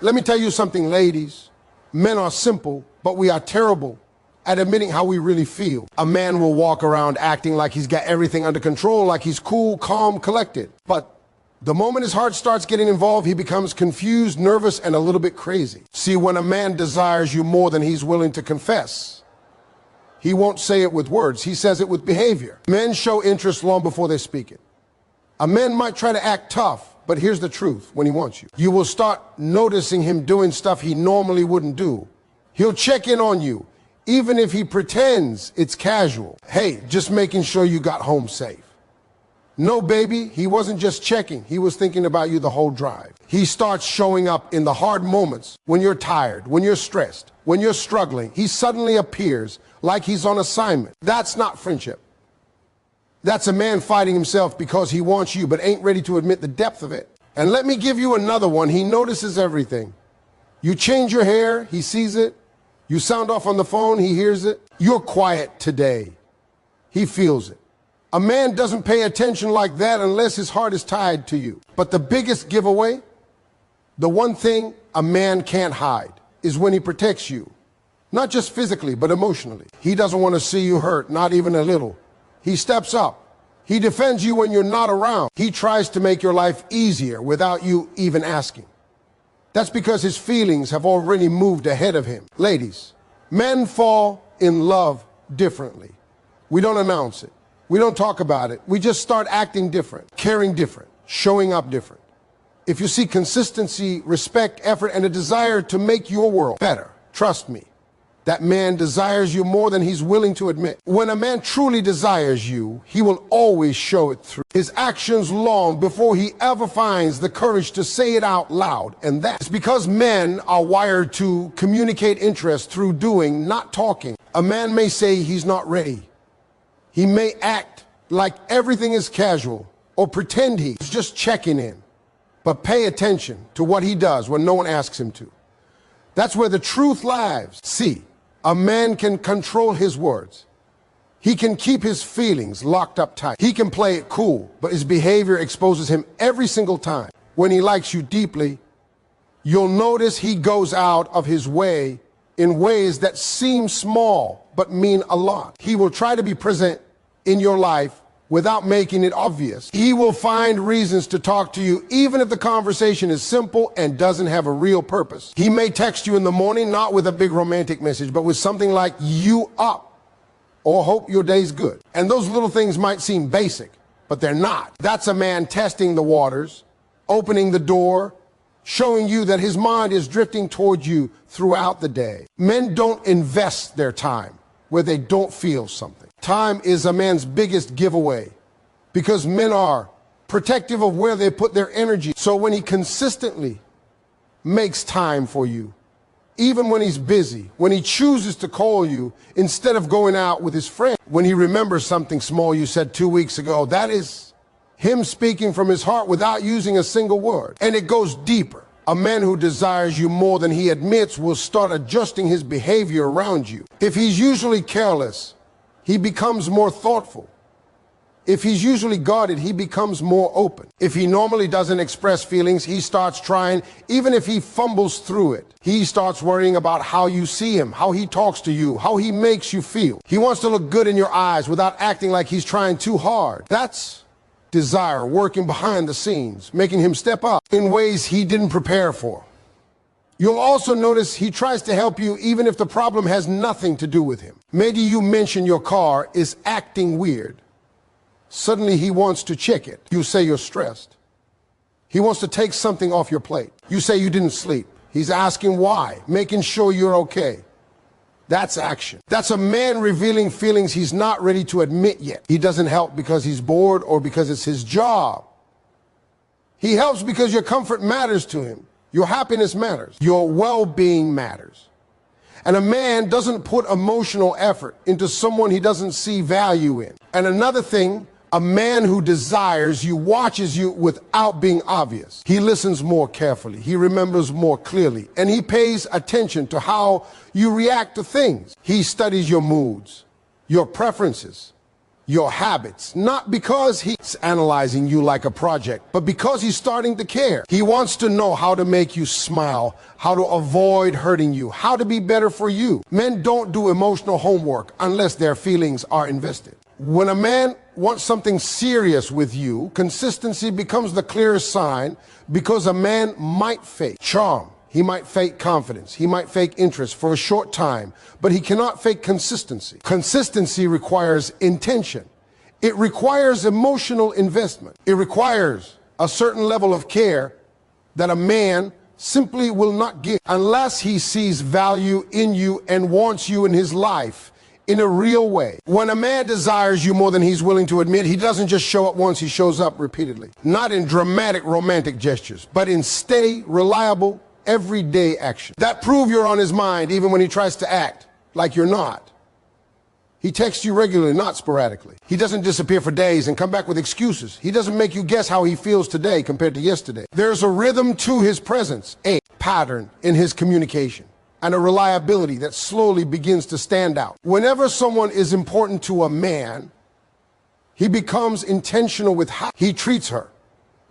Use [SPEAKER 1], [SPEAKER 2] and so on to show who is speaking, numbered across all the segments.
[SPEAKER 1] Let me tell you something, ladies. Men are simple, but we are terrible at admitting how we really feel. A man will walk around acting like he's got everything under control, like he's cool, calm, collected. But the moment his heart starts getting involved, he becomes confused, nervous, and a little bit crazy. See, when a man desires you more than he's willing to confess, he won't say it with words, he says it with behavior. Men show interest long before they speak it. A man might try to act tough, but here's the truth when he wants you. You will start noticing him doing stuff he normally wouldn't do. He'll check in on you, even if he pretends it's casual. Hey, just making sure you got home safe. No, baby, he wasn't just checking. He was thinking about you the whole drive. He starts showing up in the hard moments when you're tired, when you're stressed, when you're struggling. He suddenly appears like he's on assignment. That's not friendship. That's a man fighting himself because he wants you but ain't ready to admit the depth of it. And let me give you another one. He notices everything. You change your hair, he sees it. You sound off on the phone, he hears it. You're quiet today. He feels it. A man doesn't pay attention like that unless his heart is tied to you. But the biggest giveaway, the one thing a man can't hide, is when he protects you. Not just physically, but emotionally. He doesn't want to see you hurt, not even a little. He steps up. He defends you when you're not around. He tries to make your life easier without you even asking. That's because his feelings have already moved ahead of him. Ladies, men fall in love differently. We don't announce it. We don't talk about it. We just start acting different, caring different, showing up different. If you see consistency, respect, effort, and a desire to make your world better, trust me, that man desires you more than he's willing to admit. When a man truly desires you, he will always show it through his actions long before he ever finds the courage to say it out loud. And that's because men are wired to communicate interest through doing, not talking. A man may say he's not ready. He may act like everything is casual or pretend he's just checking in. But pay attention to what he does when no one asks him to. That's where the truth lies. See, a man can control his words. He can keep his feelings locked up tight. He can play it cool, but his behavior exposes him every single time. When he likes you deeply, you'll notice he goes out of his way in ways that seem small but mean a lot. He will try to be present in your life without making it obvious. He will find reasons to talk to you even if the conversation is simple and doesn't have a real purpose. He may text you in the morning, not with a big romantic message, but with something like "you up" or "hope your day's good." And those little things might seem basic, but they're not. That's a man testing the waters, opening the door, showing you that his mind is drifting toward you throughout the day. Men don't invest their time where they don't feel something. Time is a man's biggest giveaway because men are protective of where they put their energy. So when he consistently makes time for you, even when he's busy, when he chooses to call you instead of going out with his friend, when he remembers something small you said 2 weeks ago, that is him speaking from his heart without using a single word. And it goes deeper. A man who desires you more than he admits will start adjusting his behavior around you. If he's usually careless, he becomes more thoughtful. If he's usually guarded, he becomes more open. If he normally doesn't express feelings, he starts trying. Even if he fumbles through it, he starts worrying about how you see him, how he talks to you, how he makes you feel. He wants to look good in your eyes without acting like he's trying too hard. That's desire working behind the scenes, making him step up in ways he didn't prepare for. You'll also notice he tries to help you even if the problem has nothing to do with him. Maybe you mention your car is acting weird. Suddenly he wants to check it. You say you're stressed. He wants to take something off your plate. You say you didn't sleep. He's asking why, making sure you're okay. That's action. That's a man revealing feelings he's not ready to admit yet. He doesn't help because he's bored or because it's his job. He helps because your comfort matters to him. Your happiness matters. Your well-being matters. And a man doesn't put emotional effort into someone he doesn't see value in. And another thing, a man who desires you watches you without being obvious. He listens more carefully. He remembers more clearly. And he pays attention to how you react to things. He studies your moods, your preferences, your habits, not because he's analyzing you like a project, but because he's starting to care. He wants to know how to make you smile, how to avoid hurting you, how to be better for you. Men don't do emotional homework unless their feelings are invested. When a man wants something serious with you, consistency becomes the clearest sign, because a man might fake charm. He might fake confidence. He might fake interest for a short time, but he cannot fake consistency. Consistency requires intention. It requires emotional investment. It requires a certain level of care that a man simply will not give unless he sees value in you and wants you in his life in a real way. When a man desires you more than he's willing to admit, he doesn't just show up once, he shows up repeatedly. Not in dramatic romantic gestures, but in steady, reliable, everyday action that prove you're on his mind even when he tries to act like you're not. He texts you regularly, not sporadically. He doesn't disappear for days and come back with excuses. He doesn't make you guess how he feels today compared to yesterday. There's a rhythm to his presence, a pattern in his communication, and a reliability that slowly begins to stand out. Whenever someone is important to a man, he becomes intentional with how he treats her,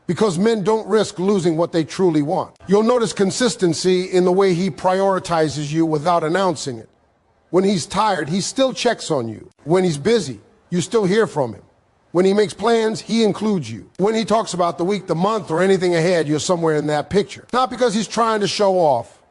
[SPEAKER 1] because men don't risk losing what they truly want. You'll notice consistency in the way he prioritizes you without announcing it. When he's tired, he still checks on you. When he's busy, you still hear from him. When he makes plans, he includes you. When he talks about the week, the month, or anything ahead, you're somewhere in that picture. Not because he's trying to show off,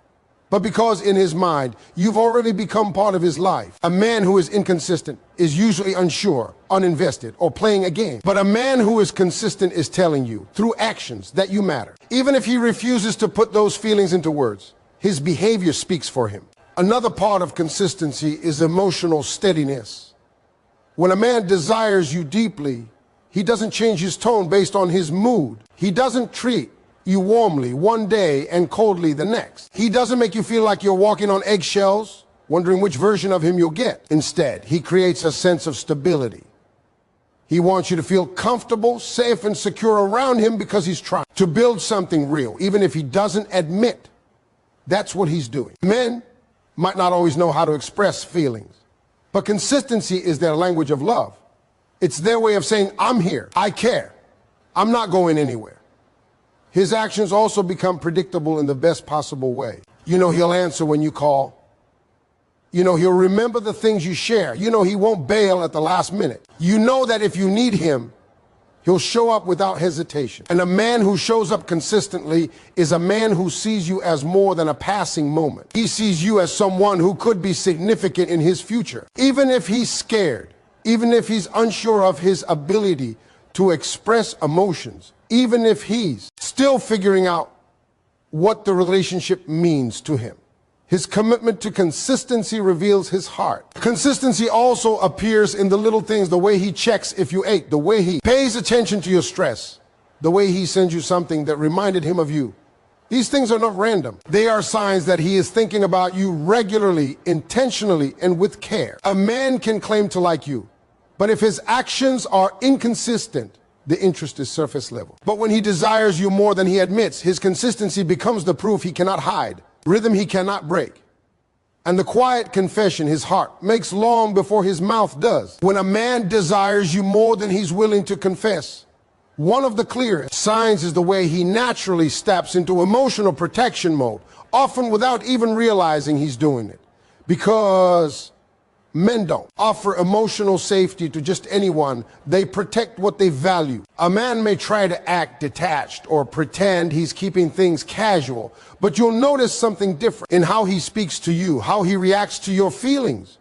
[SPEAKER 1] but because in his mind, you've already become part of his life. A man who is inconsistent is usually unsure, uninvested, or playing a game. But a man who is consistent is telling you, through actions, that you matter. Even if he refuses to put those feelings into words, his behavior speaks for him. Another part of consistency is emotional steadiness. When a man desires you deeply, he doesn't change his tone based on his mood. He doesn't treat you warmly one day and coldly the next. He doesn't make you feel like you're walking on eggshells, wondering which version of him you'll get. Instead, he creates a sense of stability. He wants you to feel comfortable, safe, and secure around him because he's trying to build something real, even if he doesn't admit that's what he's doing. Men might not always know how to express feelings, but consistency is their language of love. It's their way of saying, I'm here, I care, I'm not going anywhere. His actions also become predictable in the best possible way. You know he'll answer when you call. You know he'll remember the things you share. You know he won't bail at the last minute. You know that if you need him, he'll show up without hesitation. And a man who shows up consistently is a man who sees you as more than a passing moment. He sees you as someone who could be significant in his future. Even if he's scared, even if he's unsure of his ability to express emotions, even if he's still figuring out what the relationship means to him. His commitment to consistency reveals his heart. Consistency also appears in the little things, the way he checks if you ate, the way he pays attention to your stress, the way he sends you something that reminded him of you. These things are not random. They are signs that he is thinking about you regularly, intentionally, and with care. A man can claim to like you, but if his actions are inconsistent, the interest is surface level. But when he desires you more than he admits, his consistency becomes the proof he cannot hide, rhythm he cannot break, and the quiet confession his heart makes long before his mouth does. When a man desires you more than he's willing to confess, one of the clearest signs is the way he naturally steps into emotional protection mode, often without even realizing he's doing it. Because men don't offer emotional safety to just anyone. They protect what they value. A man may try to act detached or pretend he's keeping things casual, but you'll notice something different in how he speaks to you, how he reacts to your feelings,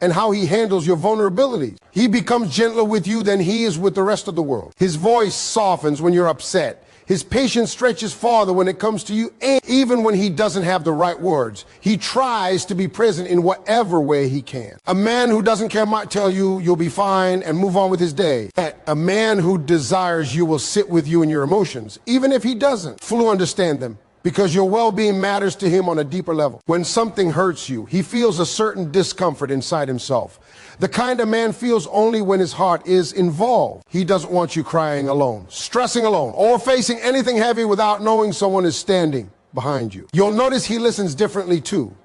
[SPEAKER 1] and how he handles your vulnerabilities. He becomes gentler with you than he is with the rest of the world. His voice softens when you're upset. His patience stretches farther when it comes to you, and even when he doesn't have the right words, he tries to be present in whatever way he can. A man who doesn't care might tell you you'll be fine and move on with his day. A man who desires you will sit with you in your emotions, even if he doesn't fully understand them, because your well-being matters to him on a deeper level. When something hurts you, he feels a certain discomfort inside himself. The kind of man feels only when his heart is involved. He doesn't want you crying alone, stressing alone, or facing anything heavy without knowing someone is standing behind you. You'll notice he listens differently too.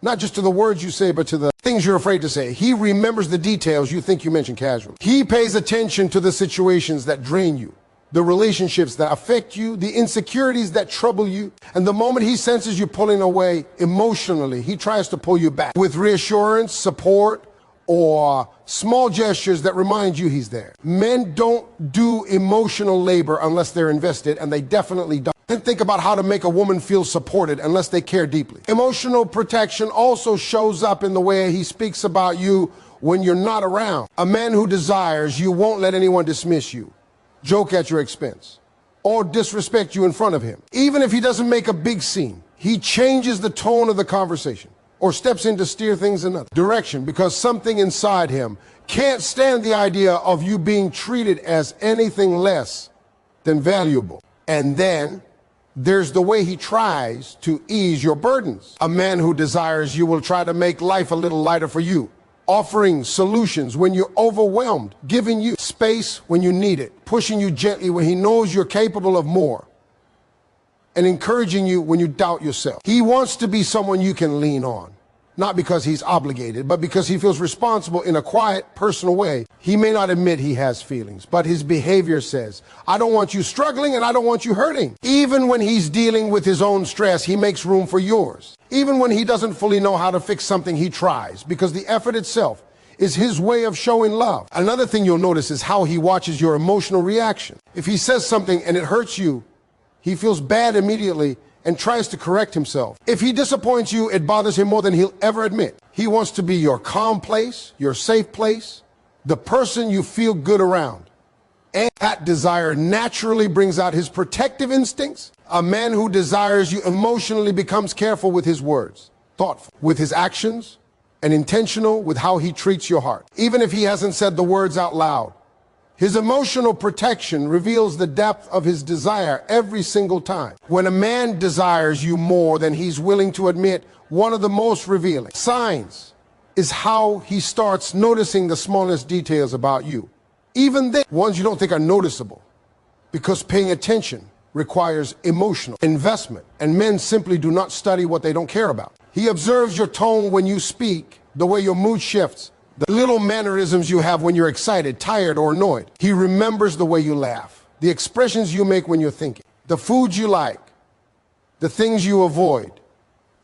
[SPEAKER 1] Not just to the words you say, but to the things you're afraid to say. He remembers the details you think you mentioned casually. He pays attention to the situations that drain you, the relationships that affect you, the insecurities that trouble you. And the moment he senses you pulling away emotionally, he tries to pull you back with reassurance, support, or small gestures that remind you he's there. Men don't do emotional labor unless they're invested, and they definitely don't. And think about how to make a woman feel supported unless they care deeply. Emotional protection also shows up in the way he speaks about you when you're not around. A man who desires you won't let anyone dismiss you, joke at your expense, or disrespect you in front of him. Even if he doesn't make a big scene, he changes the tone of the conversation or steps in to steer things in another direction because something inside him can't stand the idea of you being treated as anything less than valuable. And then there's the way he tries to ease your burdens. A man who desires you will try to make life a little lighter for you, offering solutions when you're overwhelmed, giving you space when you need it, pushing you gently when he knows you're capable of more, and encouraging you when you doubt yourself. He wants to be someone you can lean on, not because he's obligated, but because he feels responsible in a quiet, personal way. He may not admit he has feelings, but his behavior says, I don't want you struggling and I don't want you hurting. Even when he's dealing with his own stress, he makes room for yours. Even when he doesn't fully know how to fix something, he tries, because the effort itself is his way of showing love. Another thing you'll notice is how he watches your emotional reaction. If he says something and it hurts you, he feels bad immediately and tries to correct himself. If he disappoints you, it bothers him more than he'll ever admit. He wants to be your calm place, your safe place, the person you feel good around. And that desire naturally brings out his protective instincts. A man who desires you emotionally becomes careful with his words, thoughtful with his actions, and intentional with how he treats your heart. Even if he hasn't said the words out loud, his emotional protection reveals the depth of his desire every single time. When a man desires you more than he's willing to admit, one of the most revealing signs is how he starts noticing the smallest details about you. Even the ones you don't think are noticeable, because paying attention requires emotional investment, and men simply do not study what they don't care about. He observes your tone when you speak, the way your mood shifts, the little mannerisms you have when you're excited, tired, or annoyed. He remembers the way you laugh, the expressions you make when you're thinking, the foods you like, the things you avoid,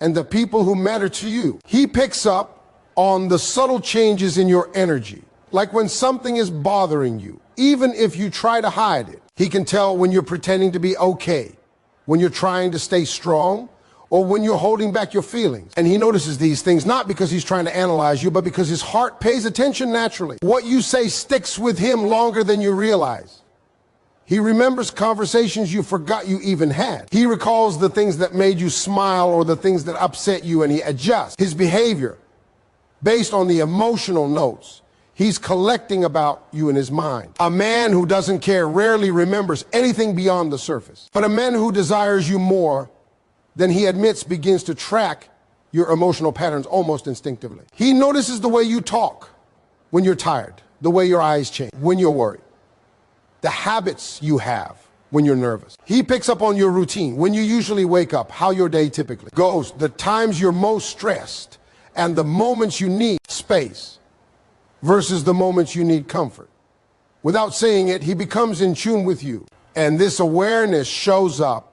[SPEAKER 1] and the people who matter to you. He picks up on the subtle changes in your energy, like when something is bothering you, even if you try to hide it. He can tell when you're pretending to be okay, when you're trying to stay strong, or when you're holding back your feelings. And he notices these things not because he's trying to analyze you, but because his heart pays attention naturally. What you say sticks with him longer than you realize. He remembers conversations you forgot you even had. He recalls the things that made you smile or the things that upset you, and he adjusts his behavior based on the emotional notes he's collecting about you in his mind. A man who doesn't care rarely remembers anything beyond the surface. But a man who desires you more than he admits begins to track your emotional patterns almost instinctively. He notices the way you talk when you're tired, the way your eyes change when you're worried, the habits you have when you're nervous. He picks up on your routine, when you usually wake up, how your day typically goes, the times you're most stressed, and the moments you need space versus the moments you need comfort. Without saying it, he becomes in tune with you. And this awareness shows up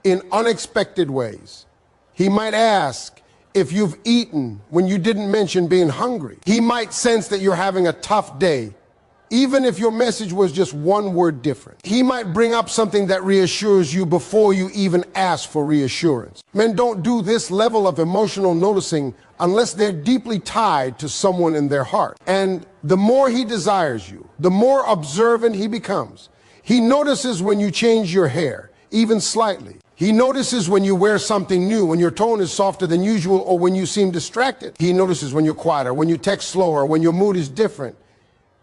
[SPEAKER 1] in unexpected ways. He might ask if you've eaten when you didn't mention being hungry. He might sense that you're having a tough day, even if your message was just one word different. He might bring up something that reassures you before you even ask for reassurance. Men don't do this level of emotional noticing unless they're deeply tied to someone in their heart. And the more he desires you, the more observant he becomes. He notices when you change your hair, even slightly. He notices when you wear something new, when your tone is softer than usual, or when you seem distracted. He notices when you're quieter, when you text slower, when your mood is different.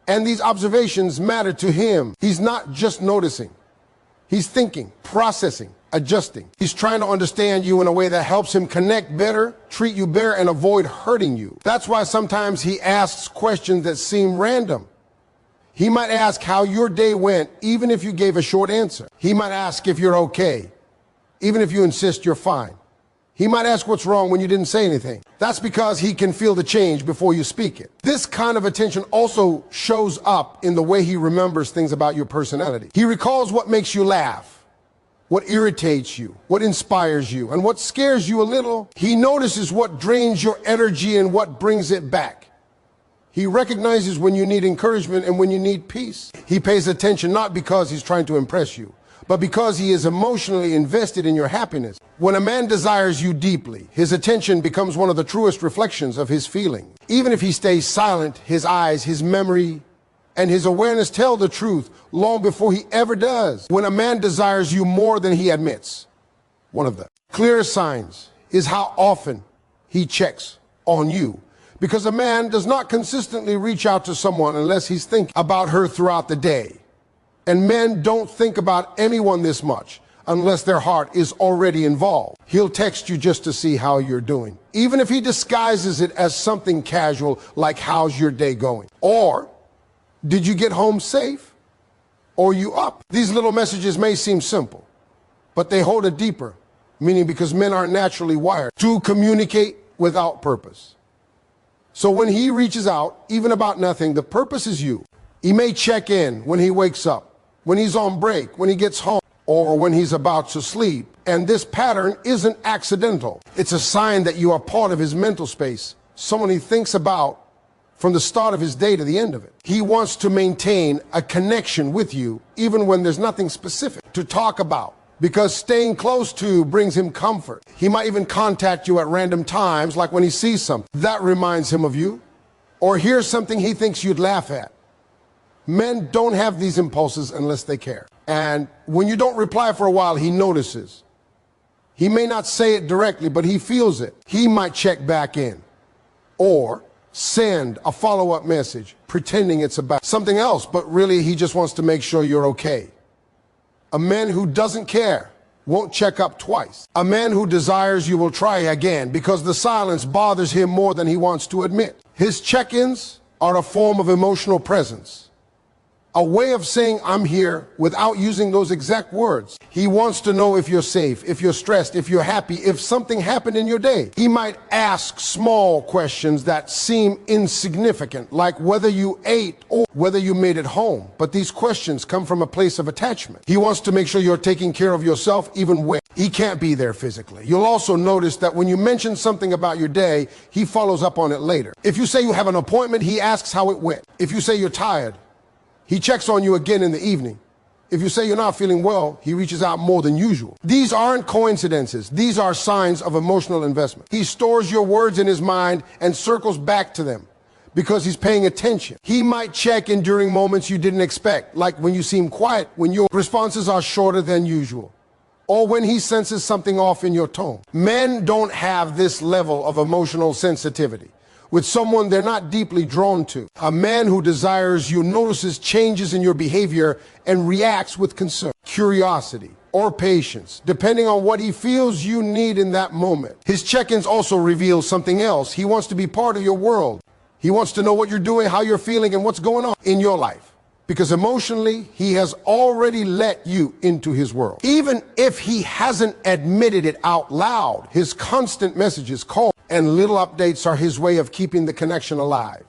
[SPEAKER 1] And these observations matter to him. He's not just noticing. He's thinking, processing, adjusting. He's trying to understand you in a way that helps him connect better, treat you better, and avoid hurting you. That's why sometimes he asks questions that seem random. He might ask how your day went, even if you gave a short answer. He might ask if you're okay, even if you insist you're fine. He might ask what's wrong when you didn't say anything. That's because he can feel the change before you speak it. This kind of attention also shows up in the way he remembers things about your personality. He recalls what makes you laugh, what irritates you, what inspires you, and what scares you a little. He notices what drains your energy and what brings it back. He recognizes when you need encouragement and when you need peace. He pays attention not because he's trying to impress you, but because he is emotionally invested in your happiness. When a man desires you deeply, his attention becomes one of the truest reflections of his feeling. Even if he stays silent, his eyes, his memory, and his awareness tell the truth long before he ever does. When a man desires you more than he admits, one of the clearest signs is how often he checks on you. Because a man does not consistently reach out to someone unless he's thinking about her throughout the day. And men don't think about anyone this much unless their heart is already involved. He'll text you just to see how you're doing, even if he disguises it as something casual like, how's your day going? Or, did you get home safe? Or you up? These little messages may seem simple, but they hold a deeper meaning because men aren't naturally wired to communicate without purpose. So when he reaches out, even about nothing, the purpose is you. He may check in when he wakes up, when he's on break, when he gets home, or when he's about to sleep. And this pattern isn't accidental. It's a sign that you are part of his mental space, someone he thinks about from the start of his day to the end of it. He wants to maintain a connection with you, even when there's nothing specific to talk about, because staying close to brings him comfort. He might even contact you at random times, like when he sees something that reminds him of you, or hears something he thinks you'd laugh at. Men don't have these impulses unless they care. And when you don't reply for a while, he notices. He may not say it directly, but he feels it. He might check back in or send a follow-up message pretending it's about something else, but really he just wants to make sure you're okay. A man who doesn't care won't check up twice. A man who desires you will try again because the silence bothers him more than he wants to admit. His check-ins are a form of emotional presence, a way of saying I'm here without using those exact words. He wants to know if you're safe, if you're stressed, if you're happy, if something happened in your day. He might ask small questions that seem insignificant, like whether you ate or whether you made it home. But these questions come from a place of attachment. He wants to make sure you're taking care of yourself even when he can't be there physically. You'll also notice that when you mention something about your day, he follows up on it later. If you say you have an appointment, he asks how it went. If you say you're tired, he checks on you again in the evening. If you say you're not feeling well, he reaches out more than usual. These aren't coincidences. These are signs of emotional investment. He stores your words in his mind and circles back to them because he's paying attention. He might check in during moments you didn't expect, like when you seem quiet, when your responses are shorter than usual, or when he senses something off in your tone. Men don't have this level of emotional sensitivity with someone they're not deeply drawn to. A man who desires you notices changes in your behavior and reacts with concern, curiosity, or patience, depending on what he feels you need in that moment. His check-ins also reveal something else. He wants to be part of your world. He wants to know what you're doing, how you're feeling, and what's going on in your life. Because emotionally, he has already let you into his world. Even if he hasn't admitted it out loud, his constant messages, calls, and little updates are his way of keeping the connection alive.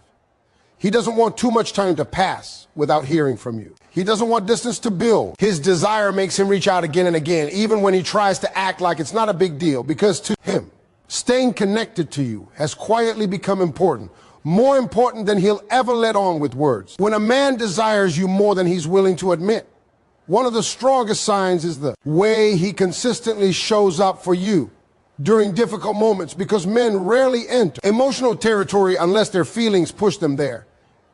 [SPEAKER 1] He doesn't want too much time to pass without hearing from you. He doesn't want distance to build. His desire makes him reach out again and again, even when he tries to act like it's not a big deal, because to him, staying connected to you has quietly become important, more important than he'll ever let on with words. When a man desires you more than he's willing to admit, one of the strongest signs is the way he consistently shows up for you during difficult moments, because men rarely enter emotional territory unless their feelings push them there.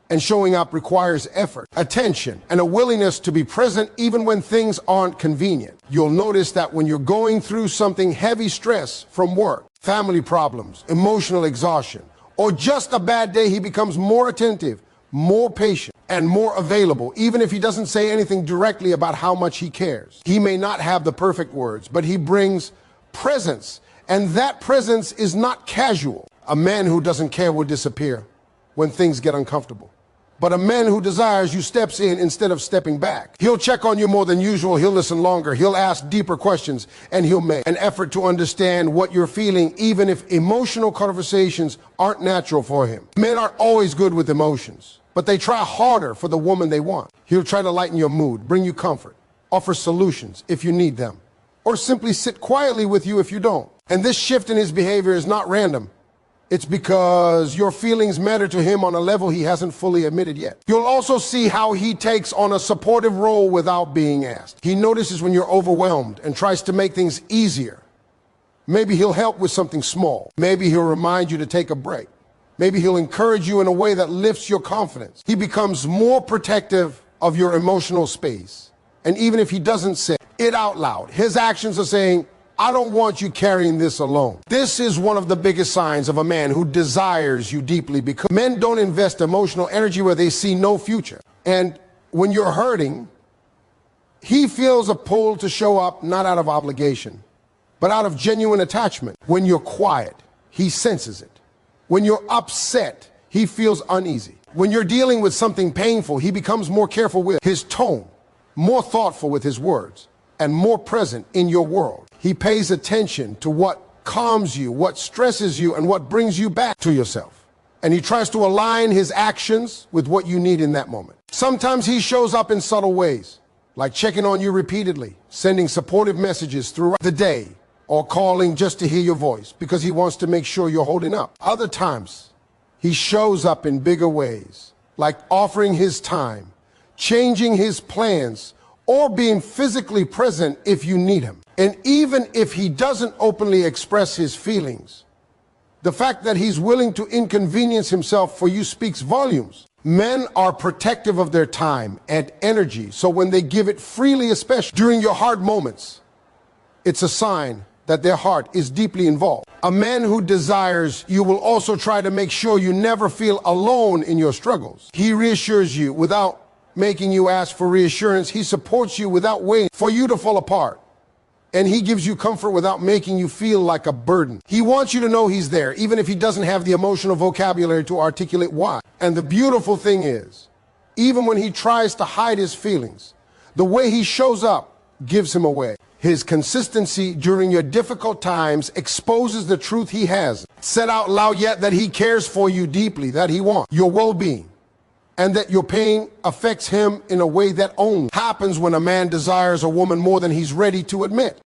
[SPEAKER 1] And showing up requires effort, attention, and a willingness to be present even when things aren't convenient. You'll notice that when you're going through something heavy, stress from work, family problems, emotional exhaustion, or just a bad day, he becomes more attentive, more patient, and more available, even if he doesn't say anything directly about how much he cares. He may not have the perfect words, but he brings presence. And that presence is not casual. A man who doesn't care will disappear when things get uncomfortable. But a man who desires you steps in instead of stepping back. He'll check on you more than usual. He'll listen longer. He'll ask deeper questions, and he'll make an effort to understand what you're feeling, even if emotional conversations aren't natural for him. Men aren't always good with emotions, but they try harder for the woman they want. He'll try to lighten your mood, bring you comfort, offer solutions if you need them, or simply sit quietly with you if you don't. And this shift in his behavior is not random. It's because your feelings matter to him on a level he hasn't fully admitted yet. You'll also see how he takes on a supportive role without being asked. He notices when you're overwhelmed and tries to make things easier. Maybe he'll help with something small. Maybe he'll remind you to take a break. Maybe he'll encourage you in a way that lifts your confidence. He becomes more protective of your emotional space. And even if he doesn't say it out loud, his actions are saying, I don't want you carrying this alone. This is one of the biggest signs of a man who desires you deeply, because men don't invest emotional energy where they see no future. And when you're hurting, he feels a pull to show up not out of obligation, but out of genuine attachment. When you're quiet, he senses it. When you're upset, he feels uneasy. When you're dealing with something painful, he becomes more careful with his tone, more thoughtful with his words, and more present in your world. He pays attention to what calms you, what stresses you, and what brings you back to yourself. And he tries to align his actions with what you need in that moment. Sometimes he shows up in subtle ways, like checking on you repeatedly, sending supportive messages throughout the day, or calling just to hear your voice because he wants to make sure you're holding up. Other times, he shows up in bigger ways, like offering his time, changing his plans, or being physically present if you need him. And even if he doesn't openly express his feelings, the fact that he's willing to inconvenience himself for you speaks volumes. Men are protective of their time and energy, so when they give it freely, especially during your hard moments, it's a sign that their heart is deeply involved. A man who desires you will also try to make sure you never feel alone in your struggles. He reassures you without making you ask for reassurance. He supports you without waiting for you to fall apart. And he gives you comfort without making you feel like a burden. He wants you to know he's there, even if he doesn't have the emotional vocabulary to articulate why. And the beautiful thing is, even when he tries to hide his feelings, the way he shows up gives him away. His consistency during your difficult times exposes the truth he has said out loud yet, that he cares for you deeply, that he wants your well-being, and that your pain affects him in a way that only happens when a man desires a woman more than he's ready to admit.